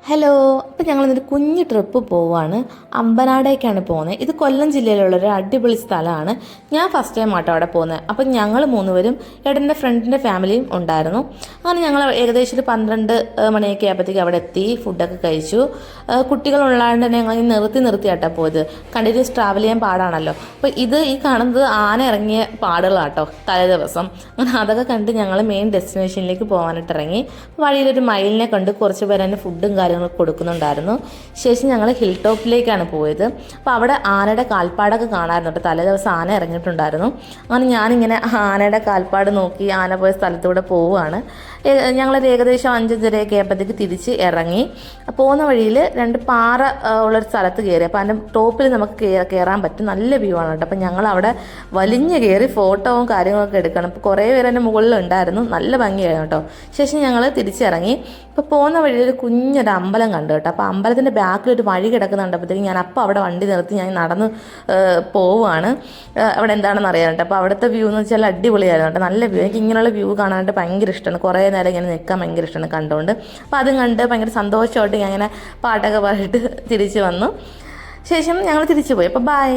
Hello. അപ്പോൾ ഞങ്ങളിന്നൊരു കുഞ്ഞു trip പോവുകയാണ്. അമ്പനാടേക്കാണ് പോകുന്നത്. ഇത് കൊല്ലം ജില്ലയിലുള്ളൊരു അടിപൊളി സ്ഥലമാണ്. ഞാൻ ഫസ്റ്റ് ടൈം ആട്ടോ അവിടെ പോകുന്നത്. അപ്പം ഞങ്ങൾ മൂന്നുപേരും ഏട്ടൻ്റെ ഫ്രണ്ടിൻ്റെ ഫാമിലിയും ഉണ്ടായിരുന്നു. അങ്ങനെ ഞങ്ങൾ ഏകദേശം ഒരു 12 മണിയൊക്കെ ആയപ്പോഴത്തേക്ക് അവിടെ എത്തി. ഫുഡൊക്കെ കഴിച്ചു. കുട്ടികളുള്ളതുകൊണ്ട് തന്നെ ഞങ്ങൾ നിർത്തിയാട്ടോ പോയത്. കണ്ടിന്യൂസ് ട്രാവൽ ചെയ്യാൻ പാടാണല്ലോ. അപ്പോൾ ഈ കാണുന്നത് ആന ഇറങ്ങിയ പാടുകളാട്ടോ തലേ ദിവസം. അങ്ങനെ അതൊക്കെ കണ്ട് ഞങ്ങൾ മെയിൻ ഡെസ്റ്റിനേഷനിലേക്ക് പോകാനായിട്ട് ഇറങ്ങി. വഴിയിലൊരു മയിലിനെ കണ്ട് കുറച്ച് പേര് തന്നെ ഫുഡും കാര്യങ്ങളും കൊടുക്കുന്നുണ്ടായിരുന്നു. ശേഷം ഞങ്ങൾ ഹിൽ ടോപ്പിലേക്കാണ് പോയത്. അപ്പോൾ അവിടെ ആനയുടെ കാൽപ്പാടൊക്കെ കാണാറുണ്ട്. തലേ ദിവസം ആന ഇറങ്ങിയിട്ടുണ്ടായിരുന്നു. അങ്ങനെ ഞാനിങ്ങനെ ആനയുടെ കാൽപ്പാട് നോക്കി ആന പോയ സ്ഥലത്തൂടെ പോവുകയാണ്. ഞങ്ങളൊരു ഏകദേശം 5:30 ആയപ്പോഴത്തേക്ക് തിരിച്ച് ഇറങ്ങി. പോകുന്ന വഴിയിൽ 2 പാറ ഉള്ളൊരു സ്ഥലത്ത് കയറി. അപ്പോൾ അതിൻ്റെ ടോപ്പിൽ നമുക്ക് കയറാൻ പറ്റും. നല്ല വ്യൂ ആണ് കേട്ടോ. അപ്പോൾ ഞങ്ങൾ അവിടെ വലിഞ്ഞ് കയറി ഫോട്ടോവും കാര്യങ്ങളൊക്കെ എടുക്കണം. അപ്പോൾ കുറേ പേര് എൻ്റെ മുകളിലുണ്ടായിരുന്നു. നല്ല ഭംഗിയായിരുന്നു കേട്ടോ. ശേഷം ഞങ്ങൾ തിരിച്ചിറങ്ങി. ഇപ്പോൾ പോകുന്ന വഴിയിൽ ഒരു കുഞ്ഞൊരു അമ്പലം കണ്ടു കേട്ടോ. അപ്പോൾ അമ്പലത്തിൻ്റെ ബാക്കിലൊരു വഴി കിടക്കുന്നുണ്ടപ്പോഴത്തേക്കും ഞാൻ അപ്പോൾ അവിടെ വണ്ടി നിർത്തി ഞാൻ നടന്ന് പോവുകയാണ്. അവിടെ എന്താണെന്ന് അറിയാൻ കേട്ടോ. അപ്പോൾ അവിടുത്തെ വ്യൂ എന്ന് വെച്ചാൽ അടിപൊളിയായിരുന്നു കേട്ടോ. നല്ല വ്യൂ. എനിക്ക് ഇങ്ങനെയുള്ള വ്യൂ കാണാനായിട്ട് ഭയങ്കര ഇഷ്ടമാണ്. കുറേ നേരം ഇങ്ങനെ നിൽക്കാൻ ഭയങ്കര ഇഷ്ടമാണ് കണ്ടുകൊണ്ട്. അപ്പോൾ അതും കണ്ട് ഭയങ്കര സന്തോഷമായിട്ട് ഞാൻ ഇങ്ങനെ പാട്ടൊക്കെ പാടിയിട്ട് തിരിച്ച് വന്നു. ശേഷം ഞങ്ങൾ തിരിച്ചു പോയി. അപ്പോൾ ബൈ.